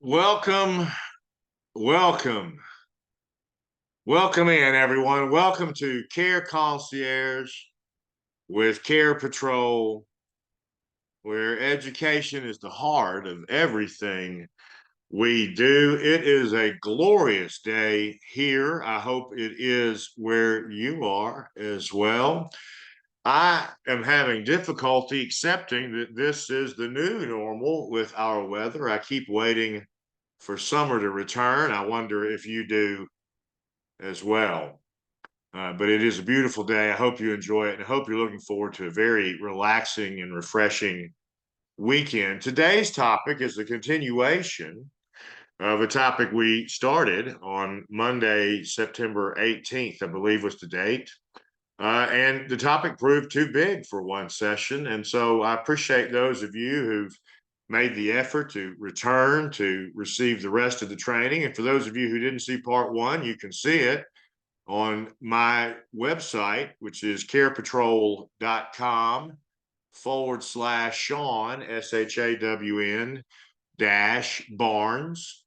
Welcome, welcome, welcome in, everyone. Welcome to Care Concierge with Care Patrol, where education is the heart of everything we do. It is a glorious day here. I hope it is where you are as well. I am having difficulty accepting that this is the new normal with our weather. I keep waiting for summer to return. I wonder if you do as well. But it is a beautiful day. I hope you enjoy it, and I hope you're looking forward to a very relaxing and refreshing weekend. Today's topic is the continuation of a topic we started on Monday, September 18th, I believe was the date. And the topic proved too big for one session. And so I appreciate those of you who've made the effort to return to receive the rest of the training. And for those of you who didn't see part one, you can see it on my website, which is carepatrol.com/Shawn, SHAWN -Barnes.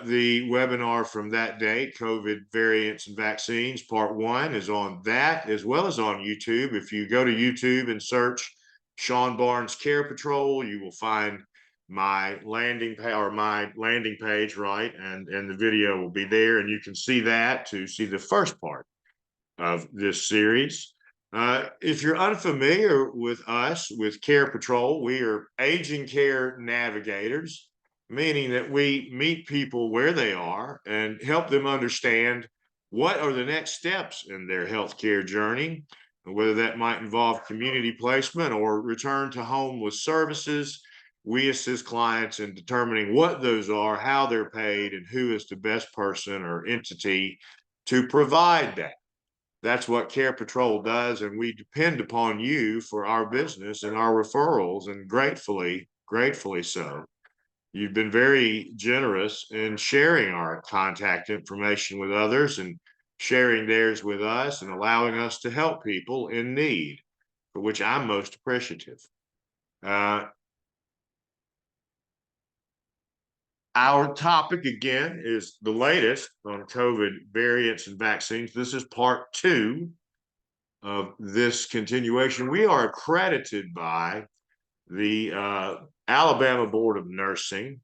The webinar from that date, COVID variants and vaccines, part one, is on that as well as on YouTube. If you go to YouTube and search Shawn Barnes Care Patrol, you will find my landing page, right? And the video will be there, and you can see that to see the first part of this series. If you're unfamiliar with us, with Care Patrol, we are aging care navigators, meaning that we meet people where they are and help them understand what are the next steps in their healthcare journey, whether that might involve community placement or return to home with services. We assist clients in determining what those are, how they're paid, and who is the best person or entity to provide that. That's what Care Patrol does, and we depend upon you for our business and our referrals, and gratefully so. You've been very generous in sharing our contact information with others and sharing theirs with us and allowing us to help people in need, for which I'm most appreciative. Our topic again is the latest on COVID variants and vaccines. This is part two of this continuation. We are accredited by the Alabama Board of Nursing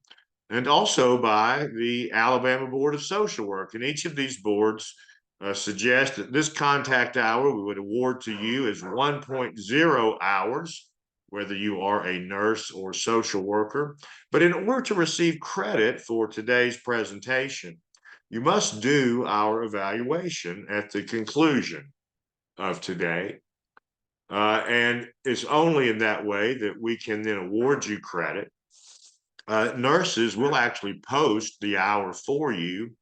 and also by the Alabama Board of Social Work. And each of these boards suggest that this contact hour we would award to you is 1.0 hours, whether you are a nurse or social worker. But in order to receive credit for today's presentation, you must do our evaluation at the conclusion of today. And it's only in that way that we can then award you credit. Nurses will actually post the hour for you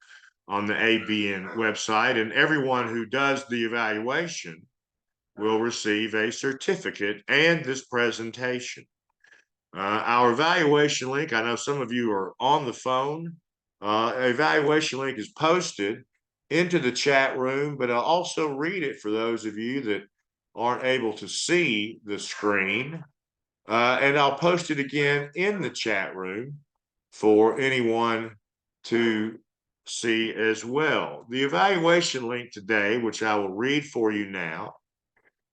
on the ABN website, and everyone who does the evaluation will receive a certificate and this presentation. Our evaluation link, I know some of you are on the phone. Evaluation link is posted into the chat room, but I'll also read it for those of you that aren't able to see the screen. And I'll post it again in the chat room for anyone to see as well. The evaluation link today, which I will read for you now,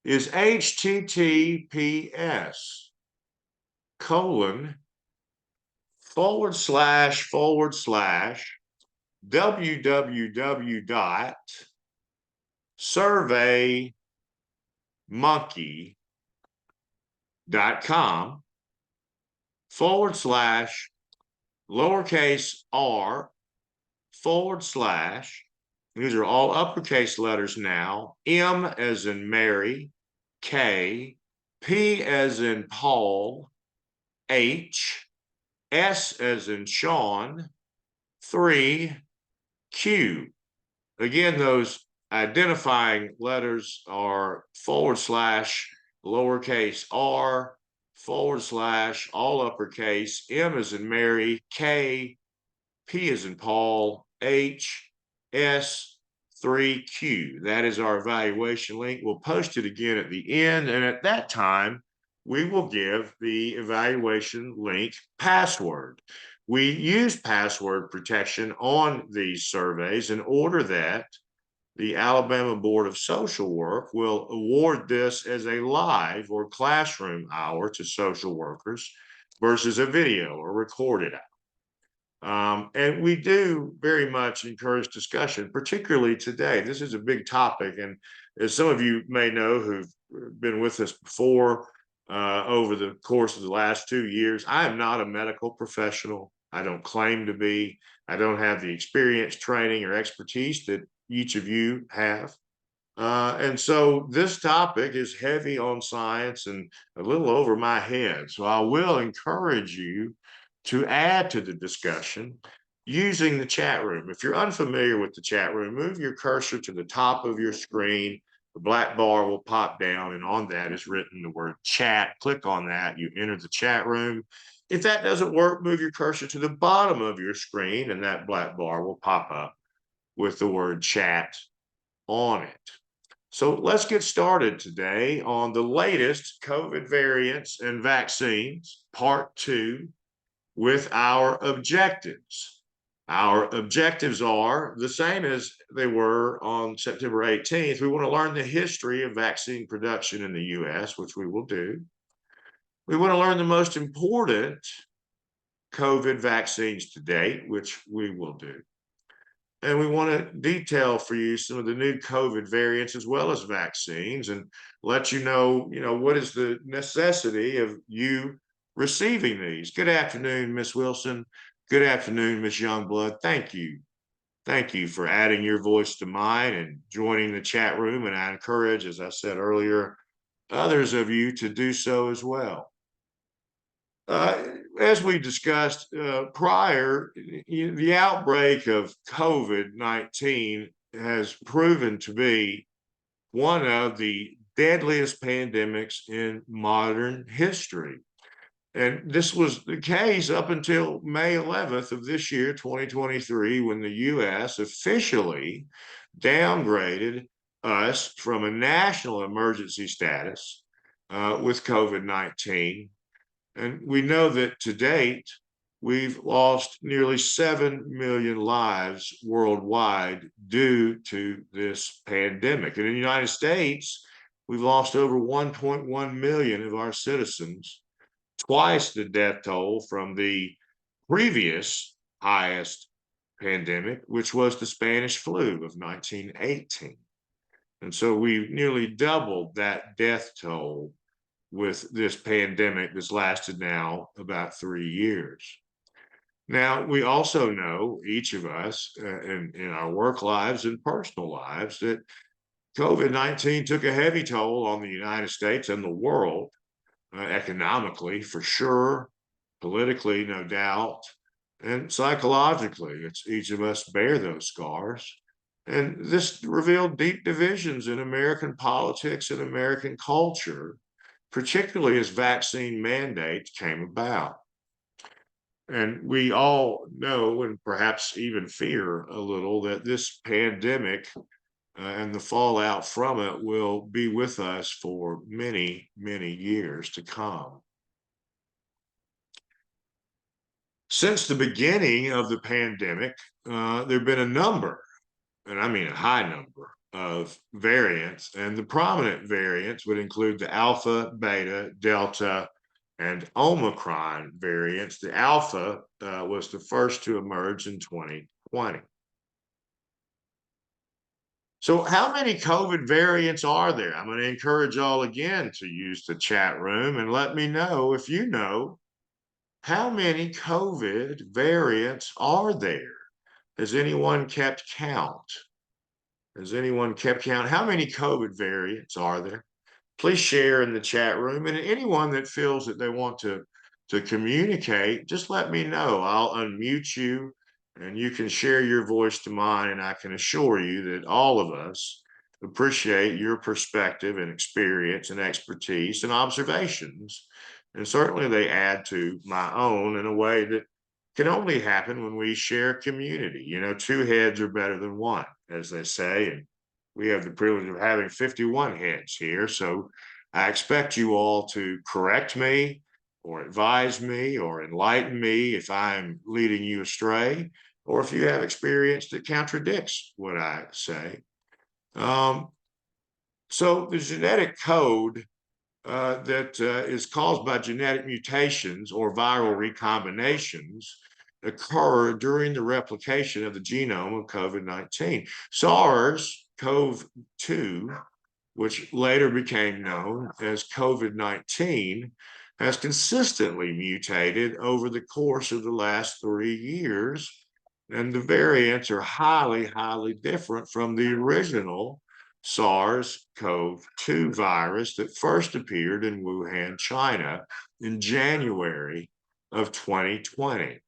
is https://www.surveymonkey.com/lowercase r/ these are all uppercase letters now, M as in Mary, K, P as in Paul, H, S as in Shawn, 3, Q. Again, those identifying letters are / lowercase r / all uppercase, M as in Mary, K, P as in Paul, H, S, 3Q. That is our evaluation link. We'll post it again at the end, and at that time, we will give the evaluation link password. We use password protection on these surveys in order that the Alabama Board of Social Work will award this as a live or classroom hour to social workers versus a video or recorded hour. And we do very much encourage discussion, particularly today. This is a big topic. And as some of you may know who've been with us before, over the course of the last 2 years, I am not a medical professional. I don't claim to be. I don't have the experience, training, or expertise that each of you have. And so this topic is heavy on science and a little over my head. So I will encourage you to add to the discussion using the chat room. If you're unfamiliar with the chat room, move your cursor to the top of your screen. The black bar will pop down, and on that is written the word chat. Click on that. You enter the chat room. If that doesn't work, move your cursor to the bottom of your screen, and that black bar will pop up with the word chat on it. So let's get started today on the latest COVID variants and vaccines, part 2, with our objectives. Our objectives are the same as they were on September 18th. We want to learn the history of vaccine production in the US, which we will do. We want to learn the most important COVID vaccines to date, which we will do. And we want to detail for you some of the new COVID variants as well as vaccines, and let you know, what is the necessity of you receiving these. Good afternoon, Miss Wilson. Good afternoon, Miss Youngblood. Thank you. Thank you for adding your voice to mine and joining the chat room. And I encourage, as I said earlier, others of you to do so as well. As we discussed prior, the outbreak of COVID-19 has proven to be one of the deadliest pandemics in modern history. And this was the case up until May 11th of this year, 2023, when the US officially downgraded us from a national emergency status with COVID-19. And we know that to date, we've lost nearly 7 million lives worldwide due to this pandemic. And in the United States, we've lost over 1.1 million of our citizens, twice the death toll from the previous highest pandemic, which was the Spanish flu of 1918. And so we've nearly doubled that death toll with this pandemic that's lasted now about 3 years. Now, we also know, each of us, in our work lives and personal lives, that COVID-19 took a heavy toll on the United States and the world, economically, for sure, politically, no doubt, and psychologically. It's each of us bear those scars. And this revealed deep divisions in American politics and American culture, particularly as vaccine mandates came about. And we all know, and perhaps even fear a little, that this pandemic and the fallout from it will be with us for many, many years to come. Since the beginning of the pandemic, there have been a number, and I mean a high number, of variants, and the prominent variants would include the Alpha, Beta, Delta, and Omicron variants. The Alpha was the first to emerge in 2020. So how many COVID variants are there? I'm going to encourage all again to use the chat room and let me know if you know how many COVID variants are there. Has anyone kept count? Has anyone kept count? How many COVID variants are there? Please share in the chat room. And anyone that feels that they want to communicate, just let me know. I'll unmute you and you can share your voice to mine. And I can assure you that all of us appreciate your perspective and experience and expertise and observations. And certainly they add to my own in a way that can only happen when we share community. Two heads are better than one, as they say. And we have the privilege of having 51 heads here. So I expect you all to correct me or advise me or enlighten me if I'm leading you astray, or if you have experience that contradicts what I say. Um, so the genetic code that is caused by genetic mutations or viral recombinations occur during the replication of the genome of COVID-19. SARS-CoV-2, which later became known as COVID-19, has consistently mutated over the course of the last 3 years. And the variants are highly, highly different from the original SARS-CoV-2 virus that first appeared in Wuhan, China in January of 2020.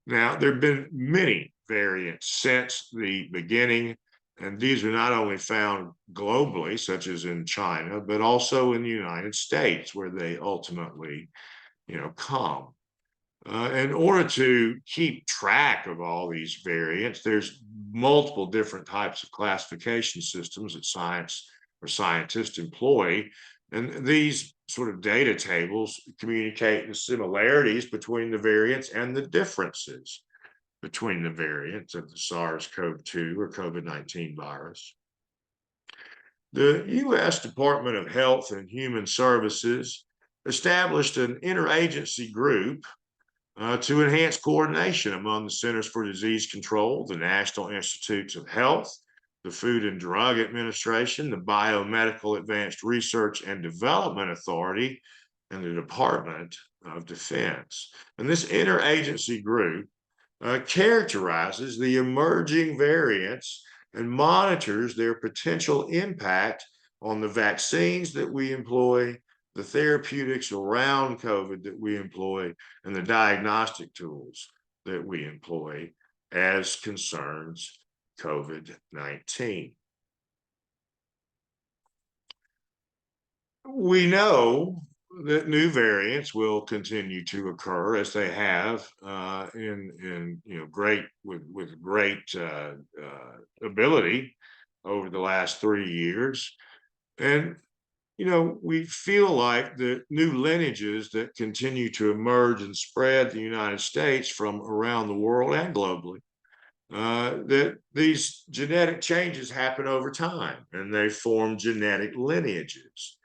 Now, there have been many variants since the beginning, and these are not only found globally, such as in China, but also in the United States, where they ultimately, come. In order to keep track of all these variants, there's multiple different types of classification systems that scientists employ. And these sort of data tables communicate the similarities between the variants and the differences between the variants of the SARS-CoV-2 or COVID-19 virus. The U.S. Department of Health and Human Services established an interagency group to enhance coordination among the Centers for Disease Control, the National Institutes of Health, the Food and Drug Administration, the Biomedical Advanced Research and Development Authority, and the Department of Defense. And this interagency group characterizes the emerging variants and monitors their potential impact on the vaccines that we employ, the therapeutics around COVID that we employ, and the diagnostic tools that we employ as concerns COVID-19. We know that new variants will continue to occur as they have with great ability over the last 3 years. And we feel like the new lineages that continue to emerge and spread the United States from around the world and globally, that these genetic changes happen over time and they form genetic lineages.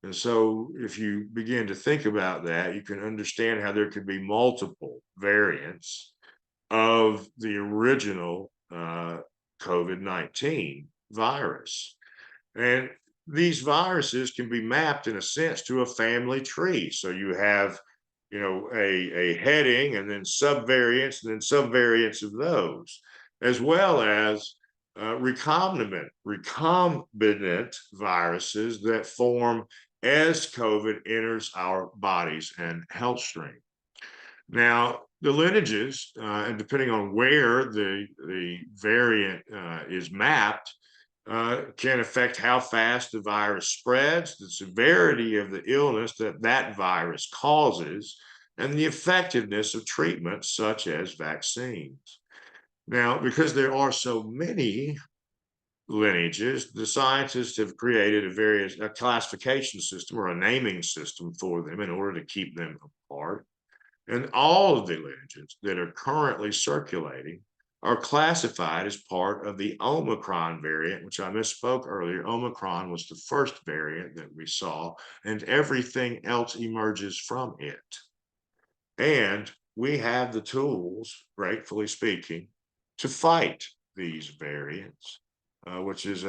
And so if you begin to think about that, you can understand how there could be multiple variants of the original COVID-19 virus. And these viruses can be mapped in a sense to a family tree. So you have, a heading and then subvariants and then subvariants of those, as well as recombinant viruses that form as COVID enters our bodies and health stream. Now, the lineages, and depending on where the variant is mapped, can affect how fast the virus spreads, the severity of the illness that virus causes, and the effectiveness of treatments such as vaccines. Now, because there are so many lineages, the scientists have created a classification system or a naming system for them in order to keep them apart. And all of the lineages that are currently circulating are classified as part of the Omicron variant, which I misspoke earlier. Omicron was the first variant that we saw, and everything else emerges from it. And we have the tools, gratefully speaking, to fight these variants, which is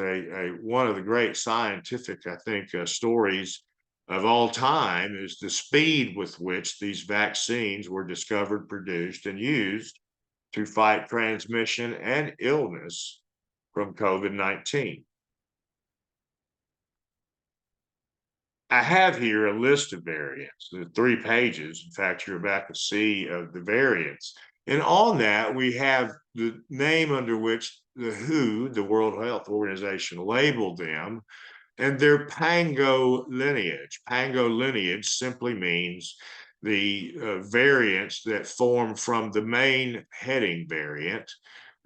one of the great scientific, I think, stories of all time, is the speed with which these vaccines were discovered, produced, and used to fight transmission and illness from COVID-19. I have here a list of variants, the 3 pages. In fact, you're about to see of the variants. And on that, we have the name under which the WHO, the World Health Organization, labeled them, and their Pango lineage. Pango lineage simply means the variants that form from the main heading variant.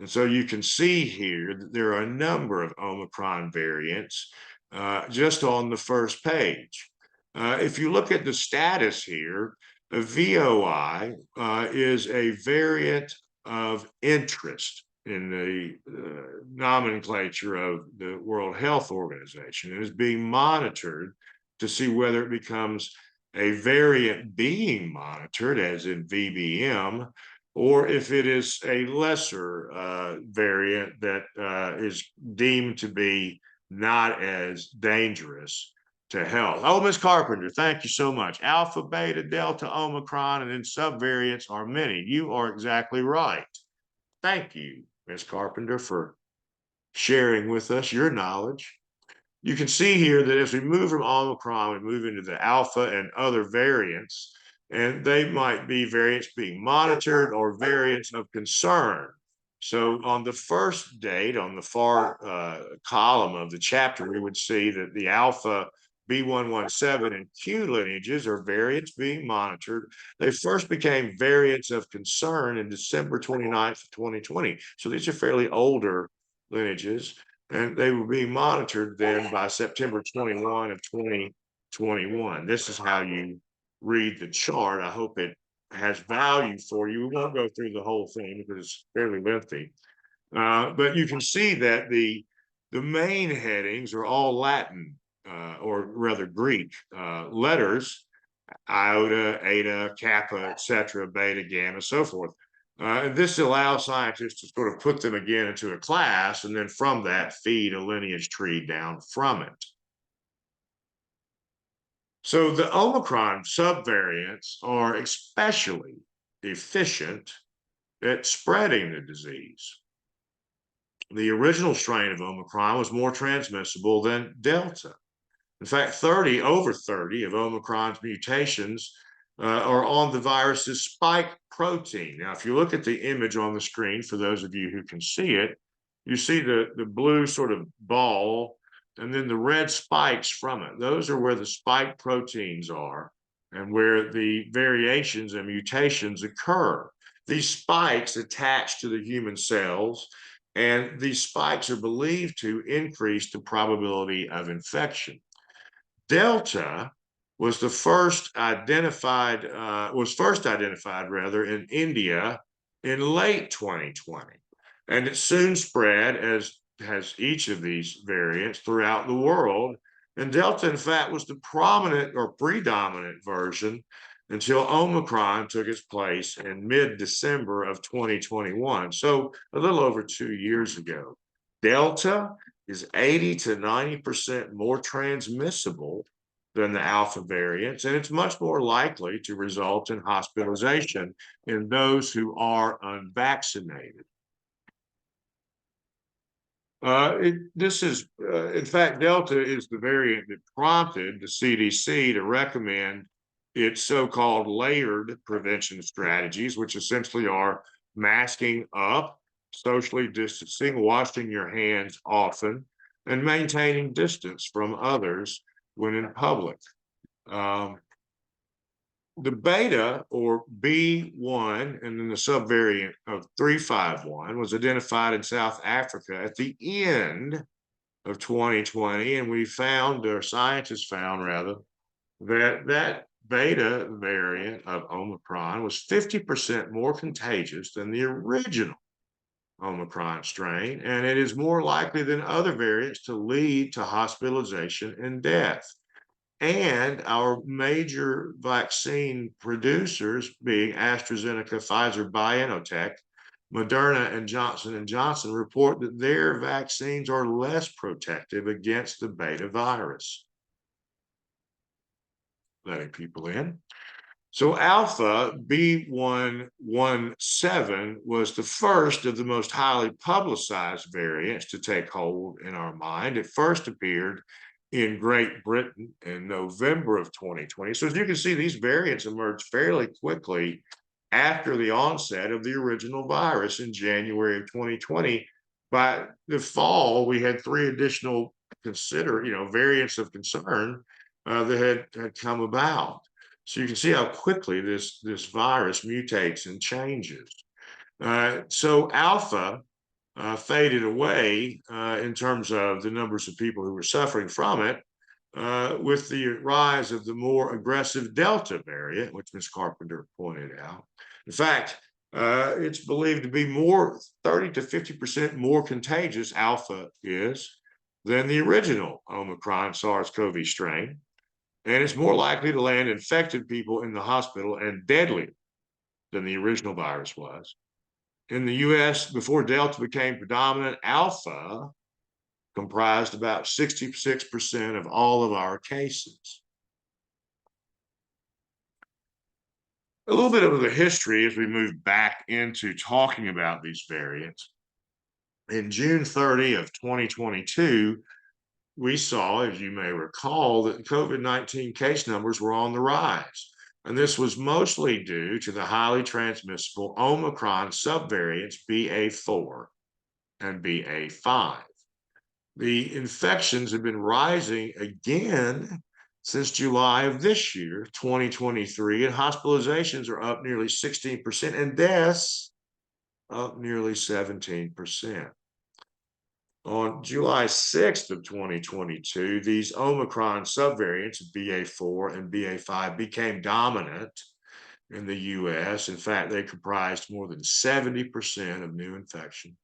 And so you can see here that there are a number of Omicron variants just on the first page. If you look at the status here, a VOI is a variant of interest in the nomenclature of the World Health Organization. It is being monitored to see whether it becomes a variant being monitored, as in VBM, or if it is a lesser variant that is deemed to be not as dangerous to health. Oh, Ms. Carpenter, thank you so much. Alpha, beta, delta, omicron, and then subvariants are many. You are exactly right. Thank you, Ms. Carpenter, for sharing with us your knowledge. You can see here that as we move from Omicron, we move into the Alpha and other variants, and they might be variants being monitored or variants of concern. So on the first date, on the far column of the chapter, we would see that the Alpha B117 and Q lineages are variants being monitored. They first became variants of concern in December 29th, 2020. So these are fairly older lineages, and they were being monitored then by September 21 of 2021. This is how you read the chart. I hope it has value for you. We won't go through the whole thing because it's fairly lengthy. But you can see that the main headings are all Latin, or rather Greek letters: iota, eta, kappa, etc., beta, gamma, so forth. This allows scientists to sort of put them again into a class, and then from that feed a lineage tree down from it. So the Omicron subvariants are especially efficient at spreading the disease. The original strain of Omicron was more transmissible than Delta. In fact, over 30 of Omicron's mutations are on the virus's spike protein. Now, if you look at the image on the screen, for those of you who can see it, you see the blue sort of ball and then the red spikes from it. Those are where the spike proteins are and where the variations and mutations occur. These spikes attach to the human cells, and these spikes are believed to increase the probability of infection. Delta was first identified rather in India in late 2020, and it soon spread, as has each of these variants, throughout the world. And Delta, in fact, was the prominent or predominant version until Omicron took its place in mid-December of 2021, so a little over 2 years ago. Delta is 80 to 90% more transmissible than the Alpha variants, and it's much more likely to result in hospitalization in those who are unvaccinated. In fact, Delta is the variant that prompted the CDC to recommend its so-called layered prevention strategies, which essentially are masking up, socially distancing, washing your hands often, and maintaining distance from others when in public. The beta, or B1, and then the subvariant of 351 was identified in South Africa at the end of 2020, and we found, or scientists found rather, that beta variant of Omicron was 50% more contagious than the original Omicron strain, and it is more likely than other variants to lead to hospitalization and death. And our major vaccine producers, being AstraZeneca, Pfizer, BioNTech, Moderna, and Johnson & Johnson, report that their vaccines are less protective against the beta virus. Letting people in. So Alpha B117 was the first of the most highly publicized variants to take hold in our mind. It first appeared in Great Britain in November of 2020. So as you can see, these variants emerged fairly quickly after the onset of the original virus in January of 2020. By the fall, we had 3 additional variants of concern that had come about. So you can see how quickly this virus mutates and changes. So Alpha faded away in terms of the numbers of people who were suffering from it. with the rise of the more aggressive Delta variant, which Ms. Carpenter pointed out. In fact, it's believed to be 30 to 50% more contagious, Alpha is, than the original Omicron SARS-CoV strain. And it's more likely to land infected people in the hospital and deadly than the original virus was. In the US, before Delta became predominant, Alpha comprised about 66% of all of our cases. A little bit of the history as we move back into talking about these variants. In June 30 of 2022, we saw, as you may recall, that COVID-19 case numbers were on the rise. And this was mostly due to the highly transmissible Omicron subvariants BA4 and BA5. The infections have been rising again since July of this year, 2023, and hospitalizations are up nearly 16% and deaths up nearly 17%. On July 6th of 2022, these Omicron subvariants, BA4 and BA5, became dominant in the US. In fact, they comprised more than 70% of new infection.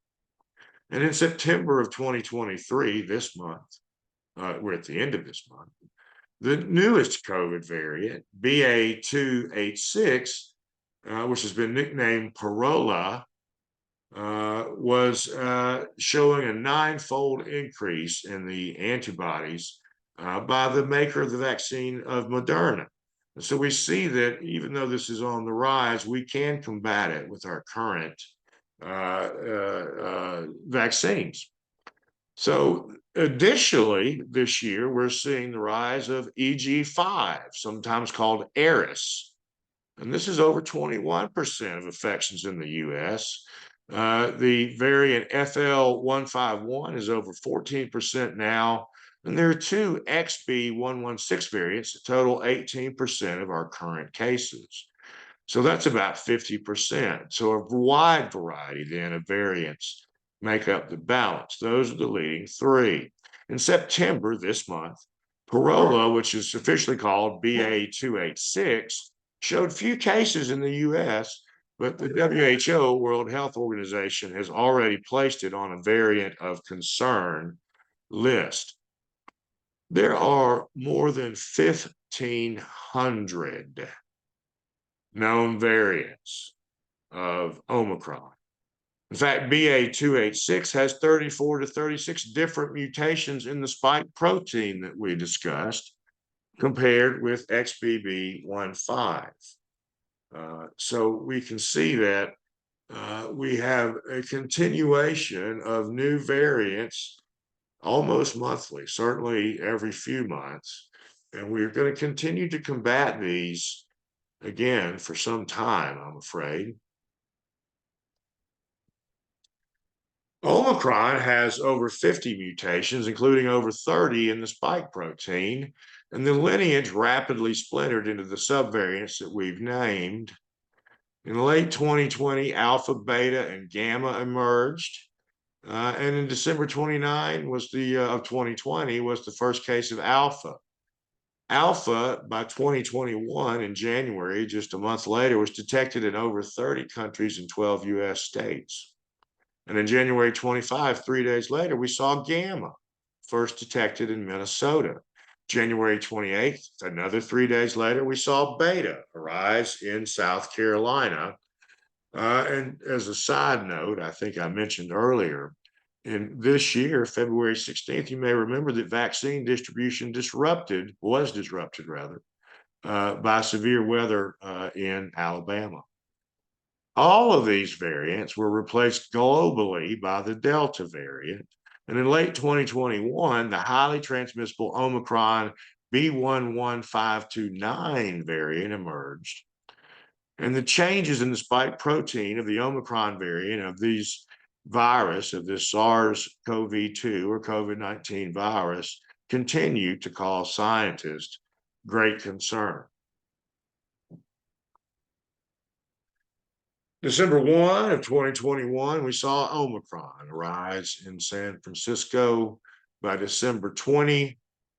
And in September of 2023, this month, we're at the end of this month, the newest COVID variant, BA286, which has been nicknamed Parola, was showing a 9-fold increase in the antibodies by the maker of the vaccine of Moderna. And so we see that even though this is on the rise, we can combat it with our current vaccines. So additionally, this year, we're seeing the rise of EG5, sometimes called Eris. And this is over 21% of infections in the US. The variant FL151 is over 14% now. And there are two XB116 variants that total 18% of our current cases. So that's about 50%. So a wide variety then of variants make up the balance. Those are the leading three. In September this month, Parola, which is officially called BA286, showed few cases in the US, but the WHO, World Health Organization, has already placed it on a variant of concern list. There are more than 1,500 known variants of Omicron. In fact, BA286 has 34 to 36 different mutations in the spike protein that we discussed, compared with XBB15. So we can see that we have a continuation of new variants almost monthly, certainly every few months. And we're going to continue to combat these again for some time, I'm afraid. Omicron has over 50 mutations, including over 30 in the spike protein, and the lineage rapidly splintered into the subvariants that we've named. In late 2020, Alpha, Beta, and Gamma emerged. And in December 29 of 2020 was the first case of Alpha. Alpha, by 2021 in January, just a month later, was detected in over 30 countries and 12 US states. And in January 25, 3 days later, we saw Gamma, first detected in Minnesota. January 28th, another 3 days later, we saw Beta arise in South Carolina. And as a side note, I think I mentioned earlier, in this year, February 16th, you may remember that vaccine distribution was disrupted by severe weather in Alabama. All of these variants were replaced globally by the Delta variant. And in late 2021, the highly transmissible Omicron B11529 variant emerged. And the changes in the spike protein of the Omicron variant of this SARS-CoV-2 or COVID-19 virus, continue to cause scientists great concern. December 1 of 2021, we saw Omicron arise in San Francisco. By December 20,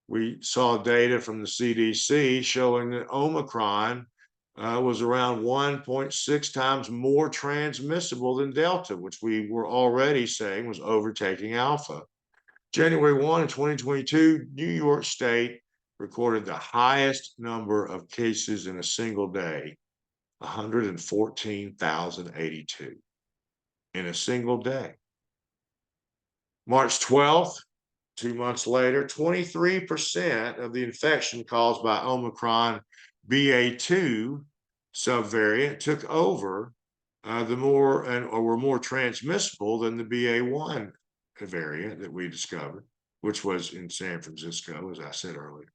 we saw data from the CDC showing that Omicron was around 1.6 times more transmissible than Delta, which we were already saying was overtaking Alpha. January 1 in 2022, New York State recorded the highest number of cases in a single day, 114,082 in a single day. March 12th, 2 months later, 23% of the infection caused by Omicron BA2 subvariant took over or were more transmissible than the BA1 variant that we discovered, which was in San Francisco, as I said earlier.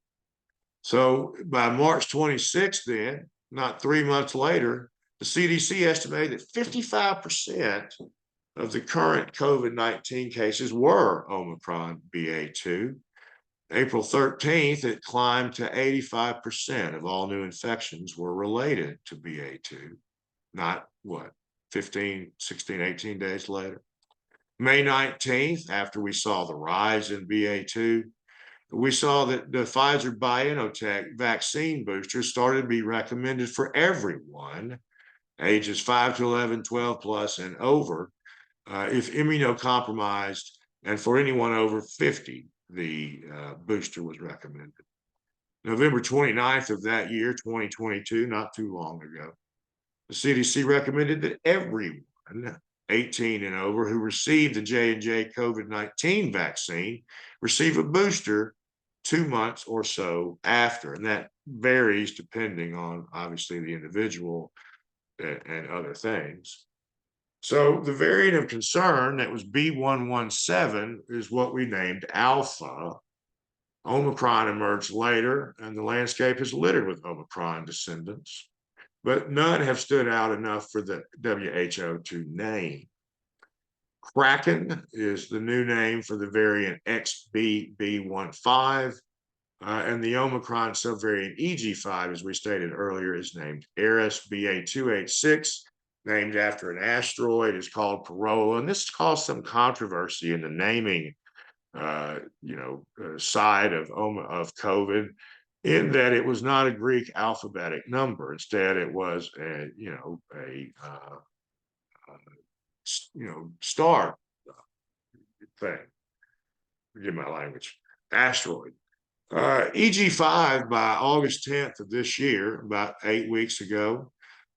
So by March 26th, then, not 3 months later, the CDC estimated that 55% of the current COVID-19 cases were Omicron BA2. April 13th, it climbed to 85% of all new infections were related to BA2, not what, 15, 16, 18 days later. May 19th, after we saw the rise in BA2, we saw that the Pfizer BioNTech vaccine boosters started to be recommended for everyone, ages 5 to 11, 12 plus and over, if immunocompromised, and for anyone over 50, the booster was recommended. November 29th of that year, 2022, not too long ago, the CDC recommended that everyone 18 and over who received the J&J COVID-19 vaccine receive a booster 2 months or so after. And that varies depending on, obviously, the individual and other things. So the variant of concern that was B117 is what we named Alpha. Omicron emerged later, and the landscape is littered with Omicron descendants, but none have stood out enough for the WHO to name. Kraken is the new name for the variant XBB.1.5, and the Omicron subvariant EG5, as we stated earlier, is named Eris BA286, named after an asteroid, is called Corolla, and this caused some controversy in the naming, side of COVID, in that it was not a Greek alphabetic number. Instead, it was a star thing. Forgive my language. Asteroid. EG5 by August 10th of this year, about 8 weeks ago,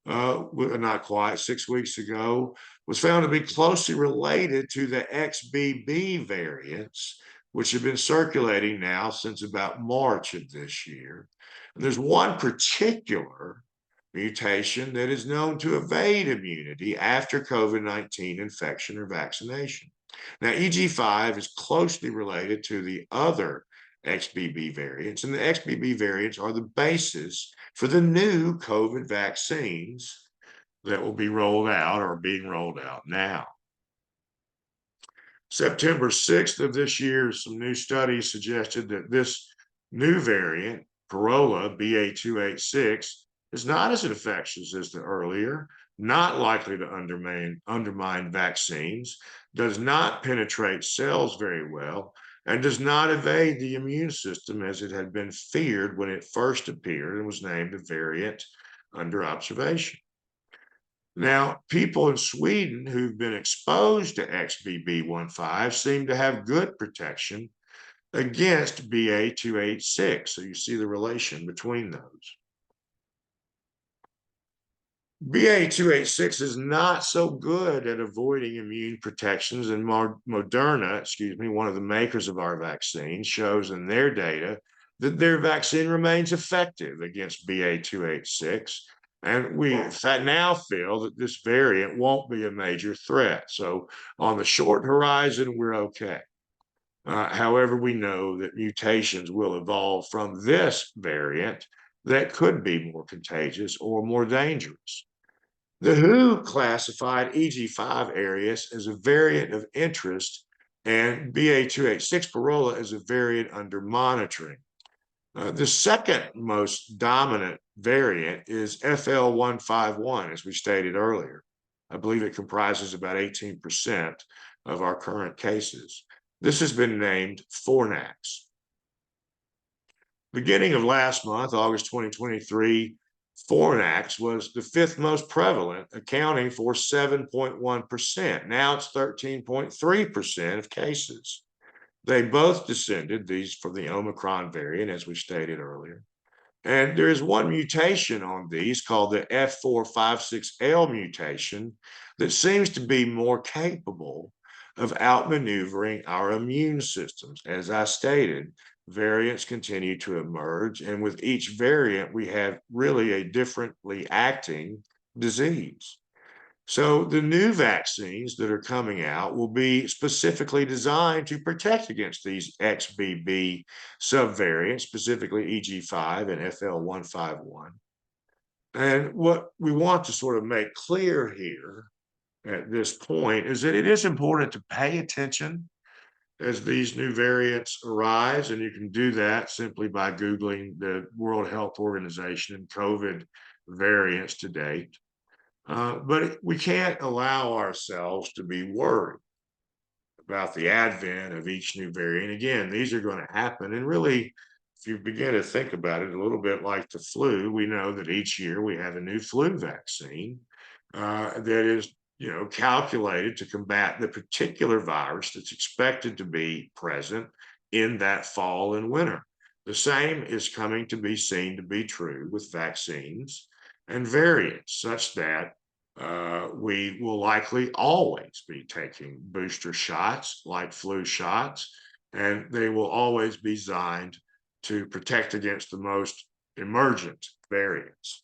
not quite, 6 weeks ago, was found to be closely related to the XBB variants, which have been circulating now since about March of this year. And there's one particular mutation that is known to evade immunity after COVID-19 infection or vaccination. Now, EG5 is closely related to the other XBB variants, and the XBB variants are the basis for the new COVID vaccines that will be rolled out or being rolled out now. September 6th of this year, some new studies suggested that this new variant, Corolla BA286, is not as infectious as the earlier, not likely to undermine vaccines, does not penetrate cells very well, and does not evade the immune system as it had been feared when it first appeared and was named a variant under observation. Now, people in Sweden who've been exposed to XBB.1.5 seem to have good protection against BA286. So you see the relation between those. BA286 is not so good at avoiding immune protections, and Moderna, one of the makers of our vaccine, shows in their data that their vaccine remains effective against BA286. And we now feel that this variant won't be a major threat. So on the short horizon, we're okay. However, we know that mutations will evolve from this variant that could be more contagious or more dangerous. The WHO classified EG5 Aries as a variant of interest and BA286 Corolla as a variant under monitoring. The second most dominant variant is FL151, as we stated earlier. I believe it comprises about 18% of our current cases. This has been named Fornax. Beginning of last month, August 2023, Fornax was the fifth most prevalent, accounting for 7.1%. Now it's 13.3% of cases. They both descended, these from the Omicron variant, as we stated earlier. And there is one mutation on these called the F456L mutation that seems to be more capable of outmaneuvering our immune systems. As I stated, variants continue to emerge, and with each variant, we have really a differently acting disease. So the new vaccines that are coming out will be specifically designed to protect against these XBB subvariants, specifically EG5 and FL151. And what we want to sort of make clear here at this point is that it is important to pay attention as these new variants arise, and you can do that simply by Googling the World Health Organization and COVID variants to date. But we can't allow ourselves to be worried about the advent of each new variant. Again, these are going to happen. And really, if you begin to think about it a little bit like the flu, we know that each year we have a new flu vaccine that is, calculated to combat the particular virus that's expected to be present in that fall and winter. The same is coming to be seen to be true with vaccines and variants, such that we will likely always be taking booster shots like flu shots, and they will always be designed to protect against the most emergent variants.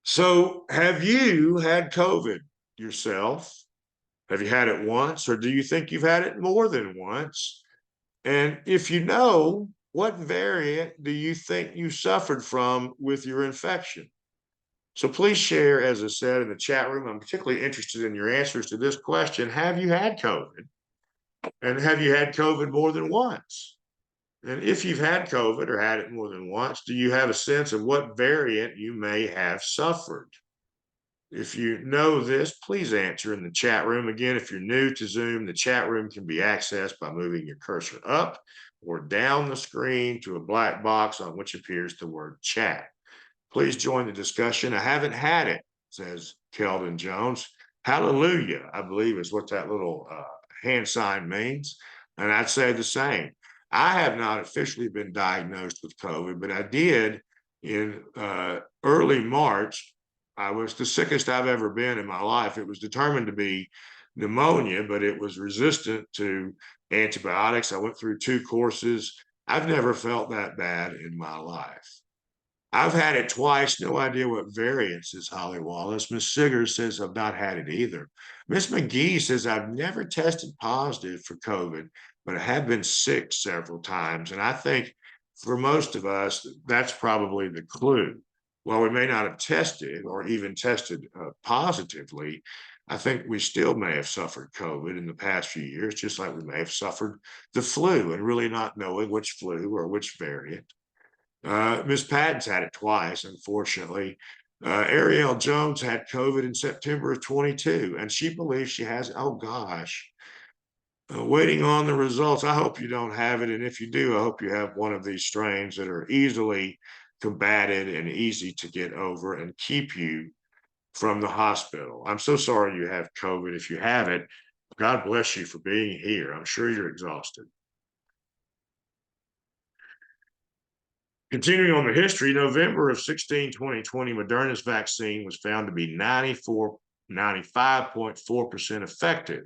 So, have you had COVID yourself? Have you had it once, or do you think you've had it more than once? And if you know, what variant do you think you suffered from with your infection? So please share, as I said in the chat room. I'm particularly interested in your answers to this question. Have you had COVID? And have you had COVID more than once? And if you've had COVID or had it more than once, do you have a sense of what variant you may have suffered? If you know this, please answer in the chat room. Again, if you're new to Zoom, the chat room can be accessed by moving your cursor up or down the screen to a black box on which appears the word chat. Please join the discussion. I haven't had it, says Keldon Jones. Hallelujah, I believe is what that little hand sign means. And I'd say the same. I have not officially been diagnosed with COVID, but I did in early March. I was the sickest I've ever been in my life. It was determined to be pneumonia, but it was resistant to antibiotics. I went through 2 courses. I've never felt that bad in my life. I've had it twice. No idea what variants is, Holly Wallace. Miss Siggers says I've not had it either. Miss McGee says I've never tested positive for COVID, but I have been sick several times. And I think for most of us, that's probably the clue. While we may not have tested or even tested positively, I think we still may have suffered COVID in the past few years, just like we may have suffered the flu and really not knowing which flu or which variant. Miss Patton's had it twice, unfortunately. Ariel Jones had COVID in September of 22, and she believes she has, oh gosh, waiting on the results. I hope you don't have it. And if you do, I hope you have one of these strains that are easily combated and easy to get over and keep you from the hospital. I'm so sorry you have COVID. If you have it, God bless you for being here. I'm sure you're exhausted. Continuing on the history, November of 2020, Moderna's vaccine was found to be 95.4% effective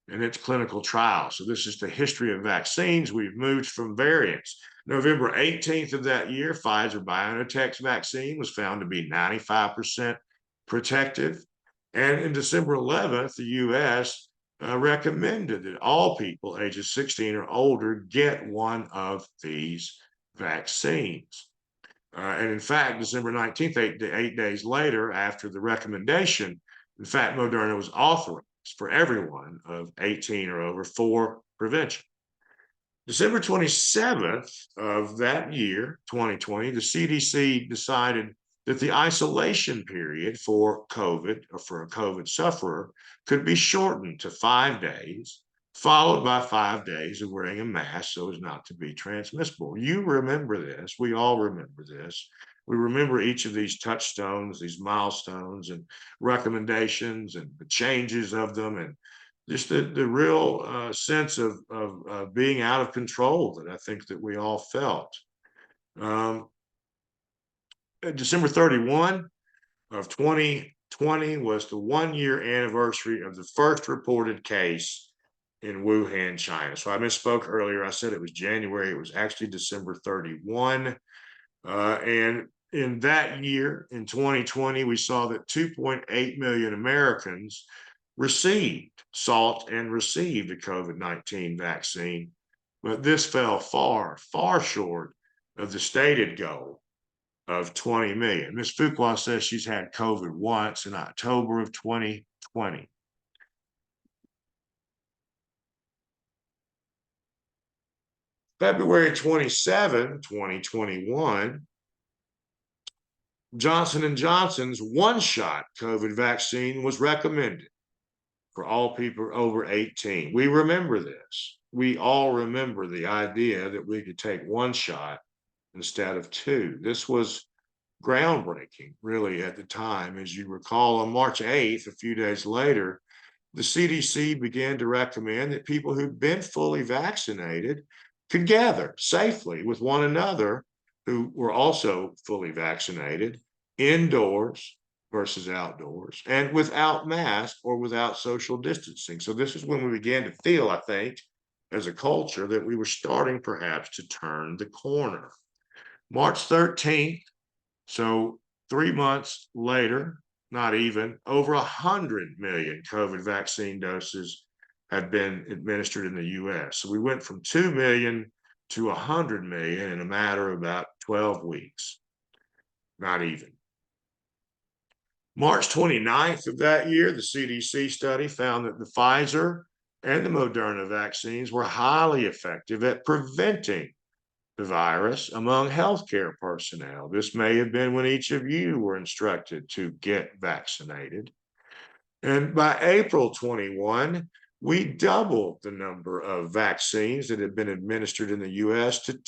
in its clinical trial. So this is the history of vaccines. We've moved from variants. November 18th of that year, Pfizer BioNTech's vaccine was found to be 95% protective. And in December 11th, the U.S. Recommended that all people ages 16 or older get one of these vaccines. And in fact, December 19th, 8 days later, after the recommendation, in fact, Moderna was authorized for everyone of 18 or over for prevention. December 27th of that year, 2020, the CDC decided that the isolation period for COVID or for a COVID sufferer could be shortened to 5 days, followed by 5 days of wearing a mask so as not to be transmissible. You remember this. We all remember this. We remember each of these touchstones, these milestones, and recommendations, and the changes of them, and just the real sense of being out of control that I think that we all felt. Um, December 31 of 2020 was the 1-year anniversary of the first reported case in Wuhan, China. So I misspoke earlier. I said it was January. It was actually December 31. And in that year, in 2020, we saw that 2.8 million Americans sought and received a COVID-19 vaccine. But this fell far, far short of the stated goal of 20 million. Ms. Fuqua says she's had COVID once in October of 2020. February 27, 2021, Johnson & Johnson's one-shot COVID vaccine was recommended for all people over 18. We remember this. We all remember the idea that we could take one shot instead of two. This was groundbreaking, really, at the time. As you recall, on March 8th, a few days later, the CDC began to recommend that people who'd been fully vaccinated could gather safely with one another who were also fully vaccinated indoors versus outdoors and without masks or without social distancing. So this is when we began to feel, I think, as a culture that we were starting perhaps to turn the corner. March 13th, so 3 months later, not even, over 100 million COVID vaccine doses have been administered in the US. So we went from 2 million to 100 million in a matter of about 12 weeks, not even. March 29th of that year, the CDC study found that the Pfizer and the Moderna vaccines were highly effective at preventing the virus among healthcare personnel. This may have been when each of you were instructed to get vaccinated. And by April 21, we doubled the number of vaccines that had been administered in the US to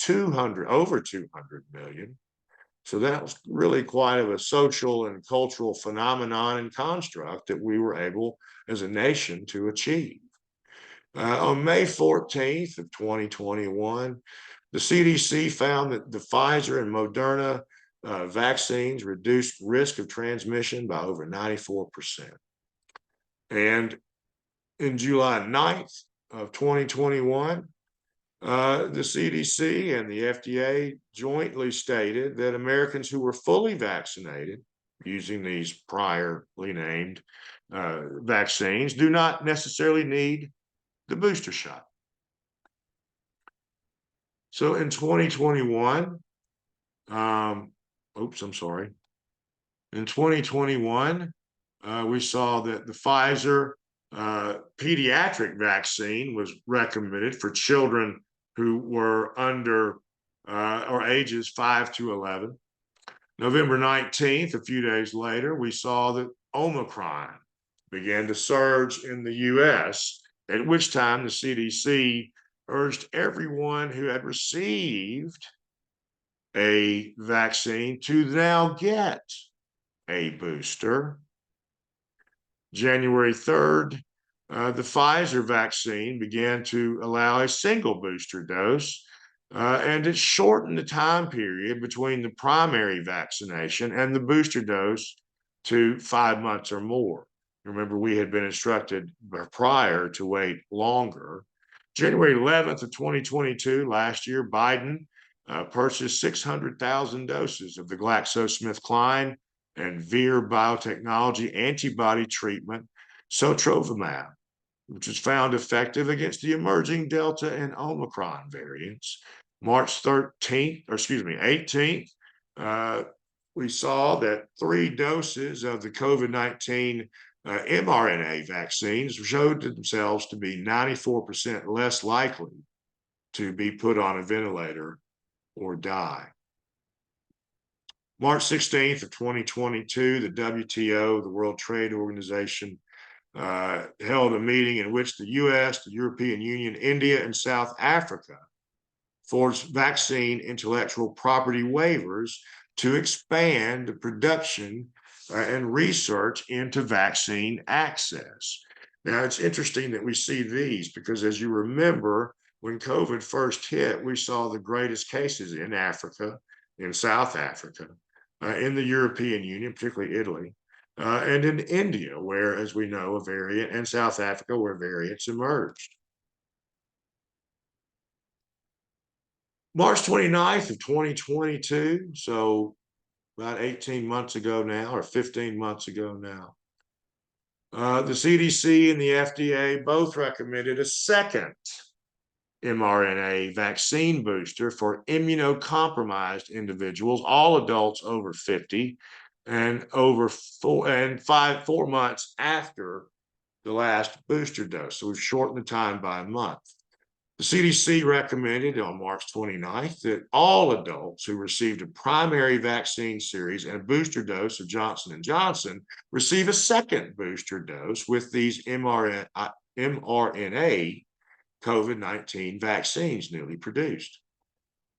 over 200 million. So that was really quite of a social and cultural phenomenon and construct that we were able as a nation to achieve. On May 14th of 2021, the CDC found that the Pfizer and Moderna vaccines reduced risk of transmission by over 94%. And in July 9th of 2021, the CDC and the FDA jointly stated that Americans who were fully vaccinated using these priorly named vaccines do not necessarily need the booster shot. So in 2021, In 2021, we saw that the Pfizer pediatric vaccine was recommended for children who were under or ages 5 to 11. November 19th, a few days later, we saw that Omicron began to surge in the US, at which time the CDC urged everyone who had received a vaccine to now get a booster. January 3rd, the Pfizer vaccine began to allow a single booster dose, and it shortened the time period between the primary vaccination and the booster dose to 5 months or more. Remember, we had been instructed prior to wait longer. January 11th of 2022, last year, Biden purchased 600,000 doses of the GlaxoSmithKline and Vir Biotechnology antibody treatment, Sotrovimab, which was found effective against the emerging Delta and Omicron variants. March 18th, we saw that 3 doses of the COVID-19 mRNA vaccines showed themselves to be 94% less likely to be put on a ventilator or die. March 16th of 2022, the WTO, the World Trade Organization, held a meeting in which the US, the European Union, India, and South Africa forged vaccine intellectual property waivers to expand the production and research into vaccine access. Now, it's interesting that we see these because, as you remember, when COVID first hit, we saw the greatest cases in Africa, in South Africa, in the European Union, particularly Italy, and in India, where, as we know, a variant, and South Africa, where variants emerged. March 29th of 2022, so about 18 months ago now, or 15 months ago now, the CDC and the FDA both recommended a second mRNA vaccine booster for immunocompromised individuals, all adults over 50, and over 4 months after the last booster dose. So we've shortened the time by a month. The CDC recommended on March 29th that all adults who received a primary vaccine series and a booster dose of Johnson & Johnson receive a second booster dose with these mRNA COVID-19 vaccines newly produced.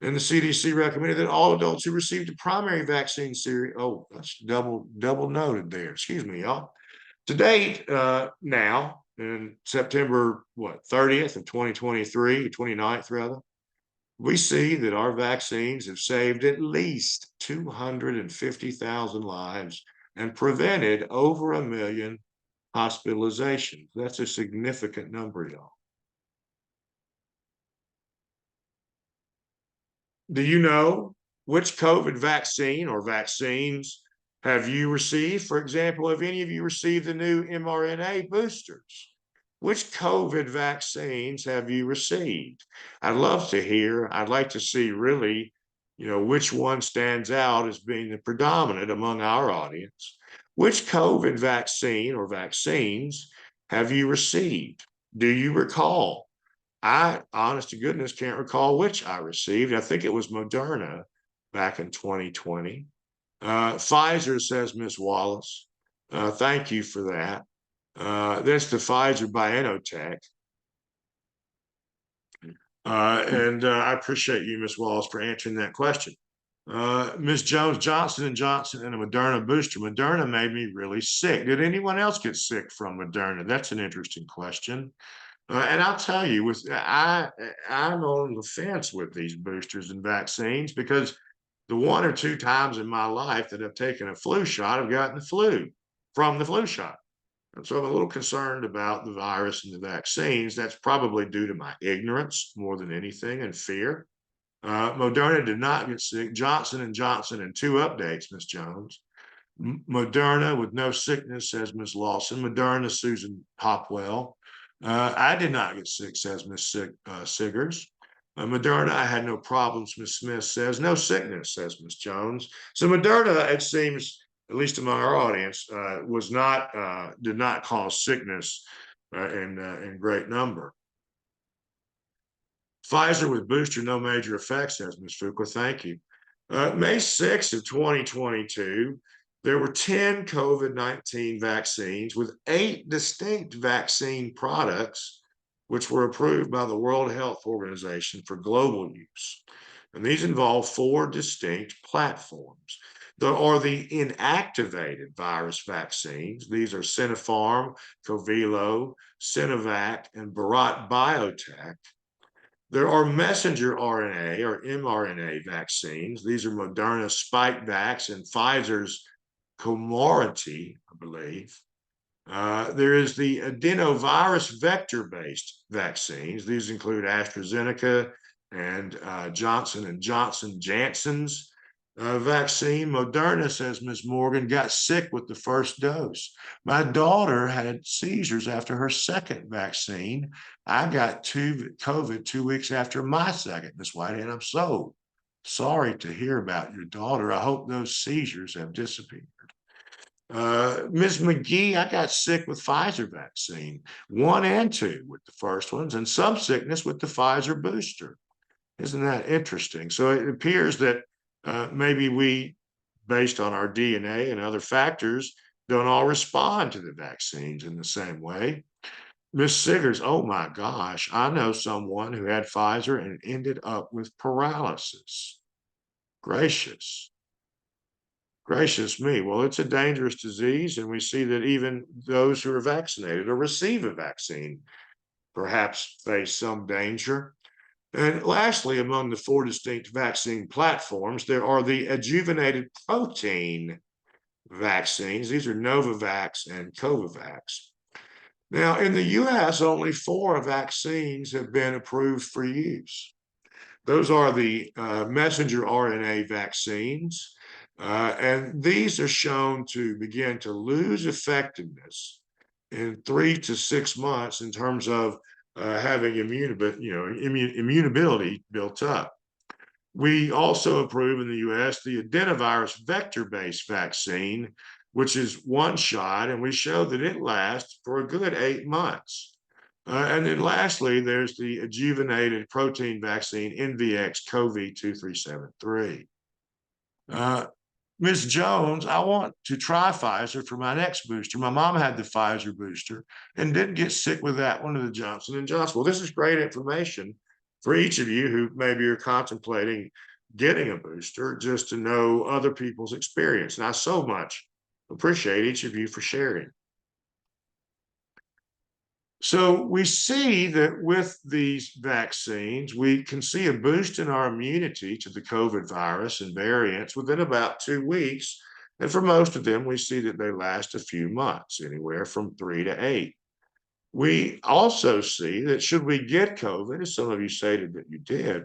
And the CDC recommended that all adults who received a primary vaccine series, oh, that's double noted there, excuse me, y'all. To date, now, in September, 30th of 2023, 29th rather, we see that our vaccines have saved at least 250,000 lives and prevented over 1 million hospitalizations. That's a significant number, y'all. Do you know which COVID vaccine or vaccines have you received? For example, have any of you received the new mRNA boosters? Which COVID vaccines have you received? I'd love to hear. I'd like to see really, which one stands out as being the predominant among our audience. Which COVID vaccine or vaccines have you received? Do you recall? I, honest to goodness, can't recall which I received. I think it was Moderna back in 2020. Pfizer, says Miss Wallace. Thank you for that. That's the Pfizer BioNTech. And I appreciate you, Miss Wallace, for answering that question. Ms. Jones, Johnson & Johnson and a Moderna booster. Moderna made me really sick. Did anyone else get sick from Moderna? That's an interesting question. And I'll tell you, I'm on the fence with these boosters and vaccines because the 1 or 2 times in my life that I've taken a flu shot, I've gotten the flu from the flu shot. And so I'm a little concerned about the virus and the vaccines. That's probably due to my ignorance more than anything and fear. Moderna did not get sick. Johnson & Johnson in 2 updates, Ms. Jones. Moderna with no sickness, says Ms. Lawson. Moderna, Susan Hopwell. I did not get sick, says Ms. Siggers. Moderna, I had no problems, Ms. Smith says. No sickness, says Ms. Jones. So Moderna, it seems, at least among our audience, did not cause sickness in great number. Pfizer with booster, no major effects, says Ms. Fuqua. Thank you. May 6th of 2022, there were 10 COVID-19 vaccines with 8 distinct vaccine products, which were approved by the World Health Organization for global use. And these involve 4 distinct platforms. There are the inactivated virus vaccines. These are Sinopharm, Covilo, Sinovac, and Bharat Biotech. There are messenger RNA or mRNA vaccines. These are Moderna Spikevax and Pfizer's Comirnaty, I believe. There is the adenovirus vector-based vaccines. These include AstraZeneca and Johnson & Johnson Janssen's vaccine. Moderna, says Ms. Morgan, got sick with the first dose. My daughter had seizures after her second vaccine. I got COVID 2 weeks after my second, Ms. Whitehead. I'm so sorry to hear about your daughter. I hope those seizures have disappeared. Ms. McGee, I got sick with Pfizer vaccine, 1 and 2 with the first ones, and some sickness with the Pfizer booster. Isn't that interesting? So it appears that maybe we based on our DNA and other factors, don't all respond to the vaccines in the same way. Miss Siggers, oh my gosh, I know someone who had Pfizer and ended up with paralysis. Gracious, gracious me. Well, it's a dangerous disease, and we see that even those who are vaccinated or receive a vaccine perhaps face some danger. And lastly, among the four distinct vaccine platforms, there are the adjuvanted protein vaccines. These are Novavax and Covavax. Now, in the US, only four vaccines have been approved for use. Those are the messenger RNA vaccines, and these are shown to begin to lose effectiveness in 3 to 6 months in terms of having immunability built up. We also approve in the US the adenovirus vector-based vaccine, which is one shot, and we show that it lasts for a good 8 months. And then lastly, there's the adjuvanted protein vaccine NVX-CoV2373. Ms. Jones, I want to try Pfizer for my next booster. My mom had the Pfizer booster and didn't get sick with that one of the Johnson & Johnson. Well, this is great information for each of you who maybe are contemplating getting a booster, just to know other people's experience. And I so much appreciate each of you for sharing. So we see that with these vaccines, we can see a boost in our immunity to the COVID virus and variants within about 2 weeks. And for most of them, we see that they last a few months, anywhere from 3 to 8. We also see that should we get COVID, as some of you stated that you did,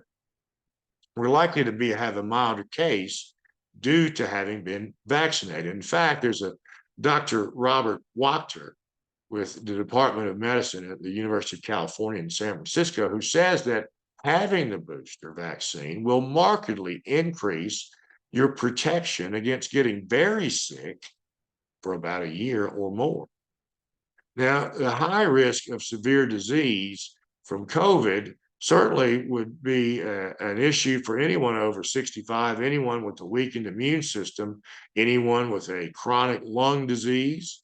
we're likely to have a milder case due to having been vaccinated. In fact, there's a Dr. Robert Wachter with the Department of Medicine at the University of California in San Francisco, who says that having the booster vaccine will markedly increase your protection against getting very sick for about a year or more. Now, the high risk of severe disease from COVID certainly would be an issue for anyone over 65, anyone with a weakened immune system, anyone with a chronic lung disease,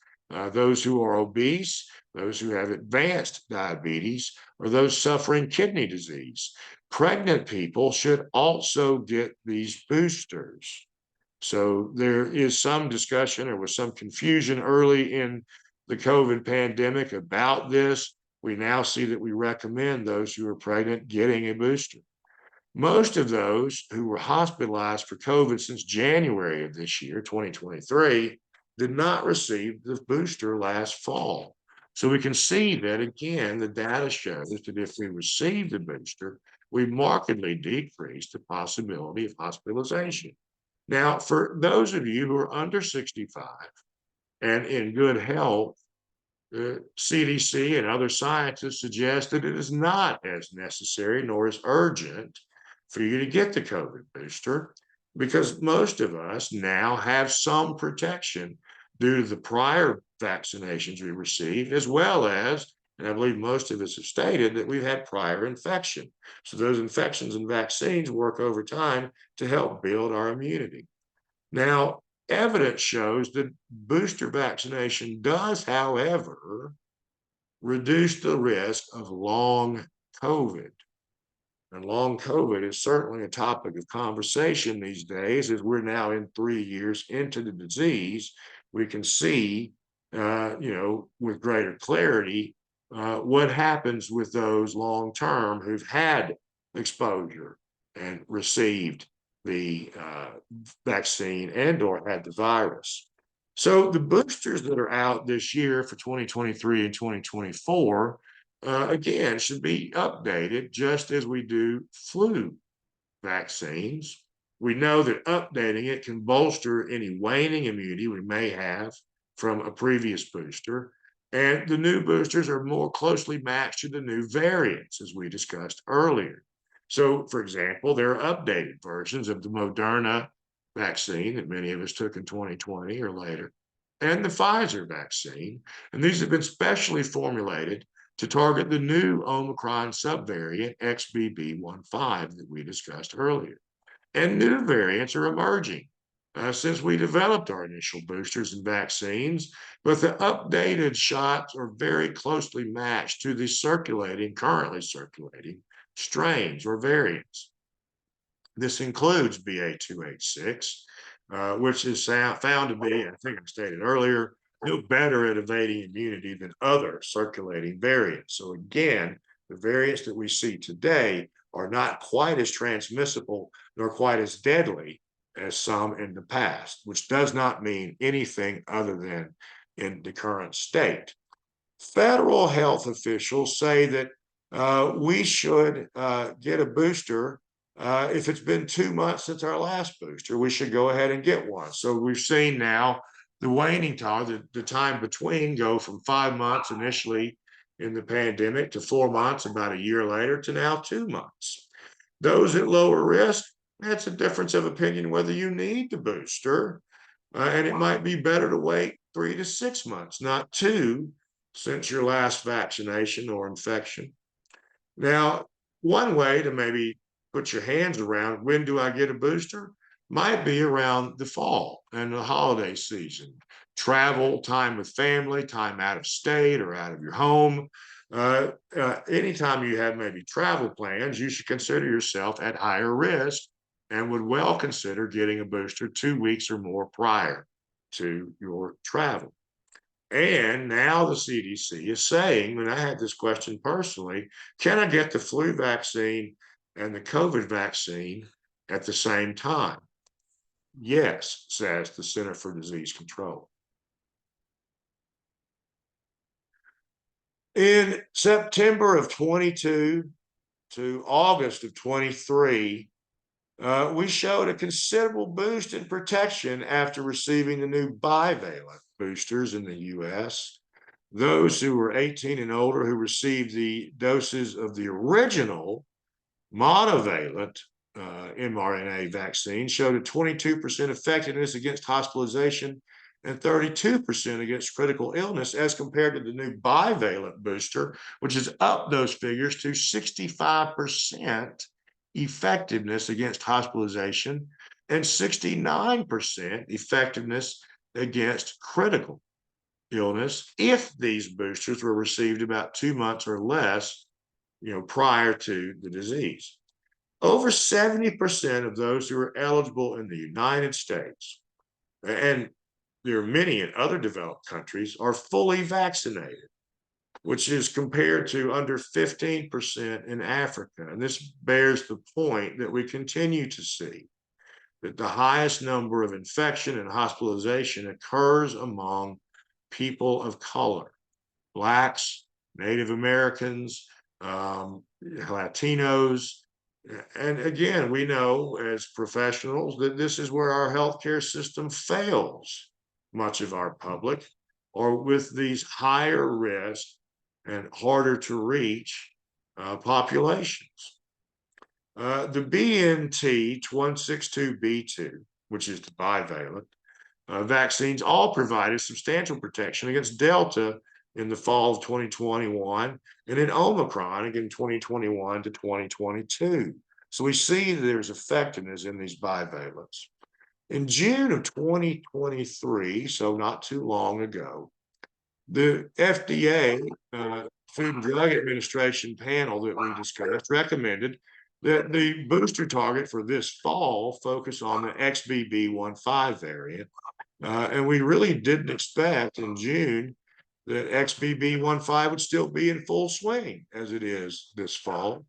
those who are obese, those who have advanced diabetes, or those suffering kidney disease. Pregnant people should also get these boosters. So there is some discussion, or was some confusion early in the COVID pandemic about this. We now see that we recommend those who are pregnant getting a booster. Most of those who were hospitalized for COVID since January of this year, 2023, did not receive the booster last fall. So we can see that, again, the data shows that if we receive the booster, we markedly decrease the possibility of hospitalization. Now, for those of you who are under 65 and in good health, the CDC and other scientists suggest that it is not as necessary nor as urgent for you to get the COVID booster, because most of us now have some protection due to the prior vaccinations we received, as well as, and I believe most of us have stated, that we've had prior infection. So those infections and vaccines work over time to help build our immunity. Now, evidence shows that booster vaccination does, however, reduce the risk of long COVID. And long COVID is certainly a topic of conversation these days, as we're now in 3 years into the disease. We can see, with greater clarity, what happens with those long term who've had exposure and received the vaccine and or had the virus. So the boosters that are out this year for 2023 and 2024, again, should be updated just as we do flu vaccines. We know that updating it can bolster any waning immunity we may have from a previous booster. And the new boosters are more closely matched to the new variants, as we discussed earlier. So, for example, there are updated versions of the Moderna vaccine that many of us took in 2020 or later, and the Pfizer vaccine. And these have been specially formulated to target the new Omicron subvariant XBB.1.5 that we discussed earlier. And new variants are emerging since we developed our initial boosters and vaccines, but the updated shots are very closely matched to the currently circulating strains or variants. This includes BA.286, which is found to be, I think I stated earlier, no better at evading immunity than other circulating variants. So again, the variants that we see today are not quite as transmissible nor quite as deadly as some in the past, which does not mean anything other than in the current state. Federal health officials say that we should get a booster. If it's been 2 months since our last booster, we should go ahead and get one. So we've seen now the waning time, the time between go from 5 months initially in the pandemic to 4 months about a year later to now 2 months. Those at lower risk, that's a difference of opinion whether you need the booster. And it might be better to wait 3 to 6 months, not two, since your last vaccination or infection. Now, one way to maybe put your hands around when do I get a booster might be around the fall and the holiday season. Travel, time with family, time out of state or out of your home. Anytime you have maybe travel plans, you should consider yourself at higher risk and would well consider getting a booster 2 weeks or more prior to your travel. And now the CDC is saying, when I had this question personally, can I get the flu vaccine and the COVID vaccine at the same time? Yes, says the Center for Disease Control. In September of 22 to August of 23, we showed a considerable boost in protection after receiving the new bivalent boosters in the US. Those who were 18 and older who received the doses of the original monovalent mRNA vaccine showed a 22% effectiveness against hospitalization and 32% against critical illness as compared to the new bivalent booster, which has upped those figures to 65% effectiveness against hospitalization and 69% effectiveness against critical illness if these boosters were received about 2 months or less, prior to the disease. Over 70% of those who are eligible in the United States, and there are many in other developed countries, are fully vaccinated, which is compared to under 15% in Africa. And this bears the point that we continue to see that the highest number of infection and hospitalization occurs among people of color, Blacks, Native Americans, Latinos. And again, we know as professionals that this is where our healthcare system fails much of our public, or with these higher risk and harder to reach populations. The BNT 162b2, which is the bivalent vaccines, all provided substantial protection against Delta in the fall of 2021 and in Omicron in 2021 to 2022. So we see that there's effectiveness in these bivalents. In June of 2023, so not too long ago, the FDA, Food and Drug Administration panel that we discussed, recommended that the booster target for this fall focus on the XBB.1.5 variant. And we really didn't expect in June that XBB.1.5 would still be in full swing as it is this fall.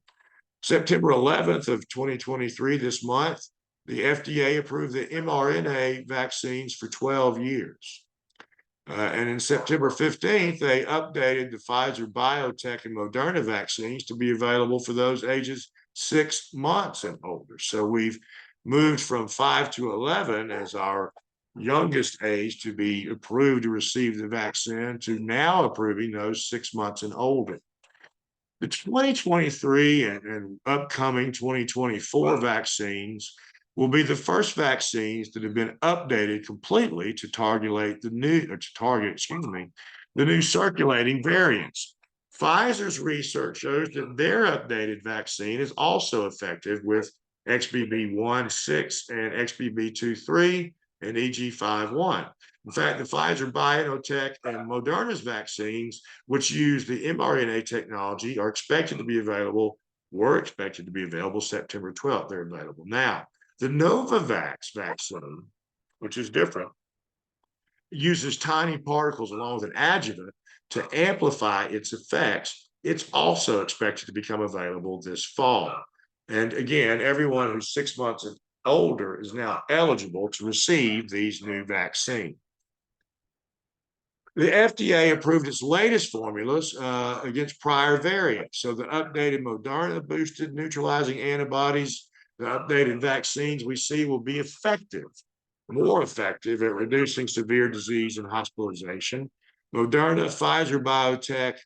September 11th of 2023, this month, the FDA approved the mRNA vaccines for 12 years. And in September 15th, they updated the Pfizer, BioNTech, and Moderna vaccines to be available for those ages 6 months and older. So we've moved from 5 to 11 as our youngest age to be approved to receive the vaccine to now approving those 6 months and older. The 2023 and upcoming 2024 vaccines will be the first vaccines that have been updated completely to target the new circulating variants. Pfizer's research shows that their updated vaccine is also effective with XBB.1.6 and XBB.2.3 and EG.5.1. In fact, the Pfizer, BioNTech, and Moderna's vaccines, which use the mRNA technology, were expected to be available September 12th. They're available now. The Novavax vaccine, which is different, uses tiny particles along with an adjuvant to amplify its effects. It's also expected to become available this fall. And again, everyone who's 6 months and older is now eligible to receive these new vaccines. The FDA approved its latest formulas against prior variants. So the updated Moderna boosted neutralizing antibodies, the updated vaccines we see will be more effective at reducing severe disease and hospitalization. Moderna, Pfizer, BioNTech,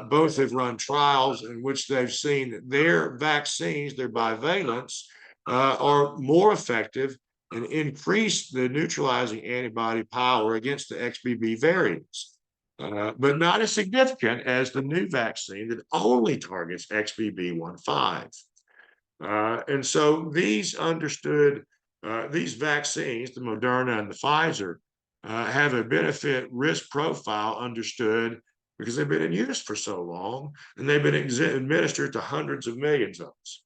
both have run trials in which they've seen that their vaccines, their bivalents, are more effective and increase the neutralizing antibody power against the XBB variants, but not as significant as the new vaccine that only targets XBB.1.5. And so these vaccines, the Moderna and the Pfizer, have a benefit risk profile understood because they've been in use for so long and they've been administered to hundreds of millions of us.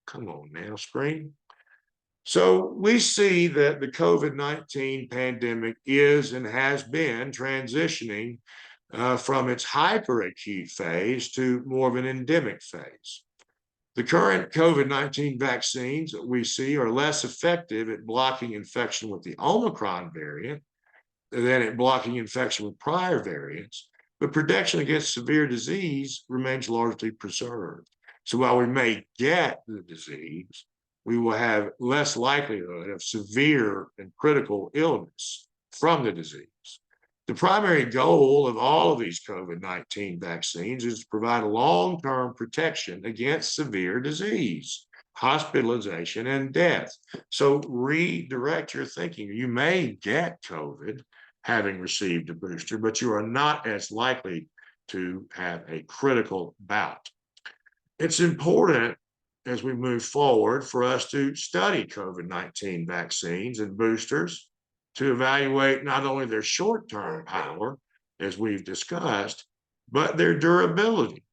Come on now, screen. So we see that the COVID-19 pandemic is and has been transitioning from its hyperacute phase to more of an endemic phase. The current COVID-19 vaccines that we see are less effective at blocking infection with the Omicron variant than at blocking infection with prior variants, but protection against severe disease remains largely preserved. So while we may get the disease, we will have less likelihood of severe and critical illness from the disease. The primary goal of all of these COVID-19 vaccines is to provide long-term protection against severe disease, hospitalization, and death. So redirect your thinking. You may get COVID having received a booster, but you are not as likely to have a critical bout. It's important as we move forward for us to study COVID-19 vaccines and boosters to evaluate not only their short-term power, as we've discussed, but their durability,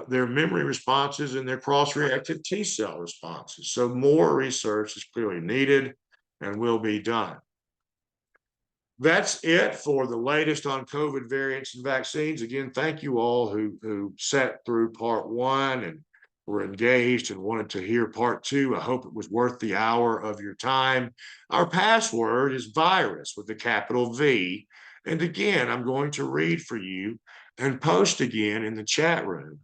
their memory responses, and their cross-reactive T-cell responses. So more research is clearly needed and will be done. That's it for the latest on COVID variants and vaccines. Again, thank you all who sat through part one and were engaged and wanted to hear part two. I hope it was worth the hour of your time. Our password is virus with a capital V. And again, I'm going to read for you and post again in the chat room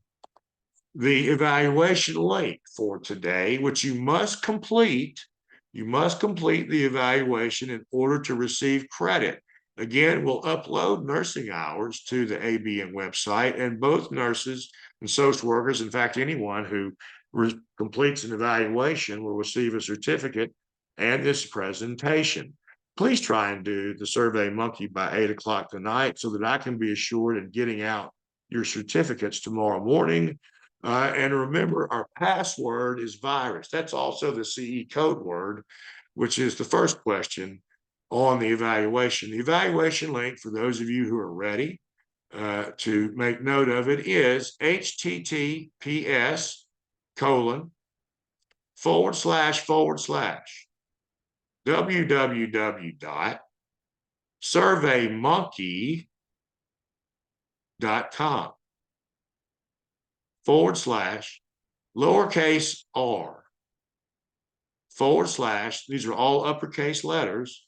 the evaluation link for today, which you must complete. You must complete the evaluation in order to receive credit. Again, we'll upload nursing hours to the ABN website, and both nurses and social workers, in fact, anyone who completes an evaluation will receive a certificate and this presentation. Please try and do the Survey Monkey by 8 o'clock tonight so that I can be assured in getting out your certificates tomorrow morning. And remember, our password is virus. That's also the CE code word, which is the first question on the evaluation. The evaluation link, for those of you who are ready to make note of it, is https://www.surveymonkey.com /lowercase r / these are all uppercase letters,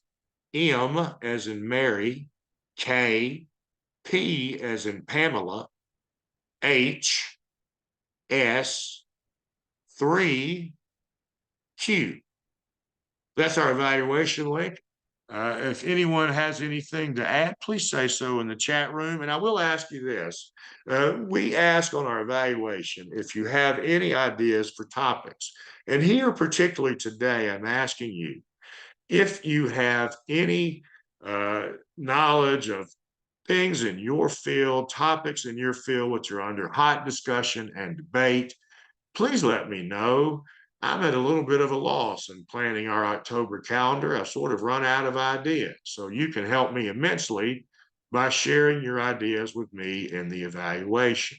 M as in Mary, K, P as in Pamela, H, S, 3, Q. That's our evaluation link. If anyone has anything to add, please say so in the chat room. And I will ask you this. We ask on our evaluation if you have any ideas for topics. And here, particularly today, I'm asking you if you have any knowledge of things in your field, topics in your field which are under hot discussion and debate, please let me know. I'm at a little bit of a loss in planning our October calendar. I've sort of run out of ideas. So you can help me immensely by sharing your ideas with me in the evaluation.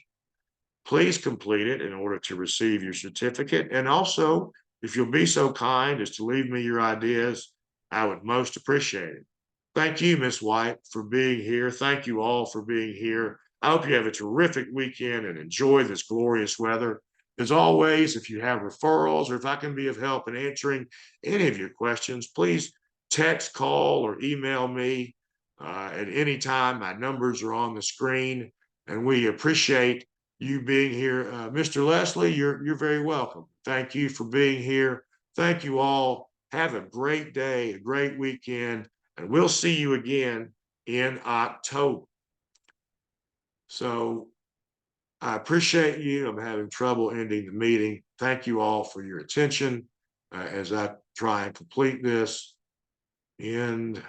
Please complete it in order to receive your certificate. And also, if you'll be so kind as to leave me your ideas, I would most appreciate it. Thank you, Miss White, for being here. Thank you all for being here. I hope you have a terrific weekend and enjoy this glorious weather. As always, if you have referrals or if I can be of help in answering any of your questions, please text, call, or email me at any time. My numbers are on the screen, and we appreciate you being here. Mr. Leslie, you're very welcome. Thank you for being here. Thank you all. Have a great day, a great weekend, and we'll see you again in October. So I appreciate you. I'm having trouble ending the meeting. Thank you all for your attention as I try and complete this. And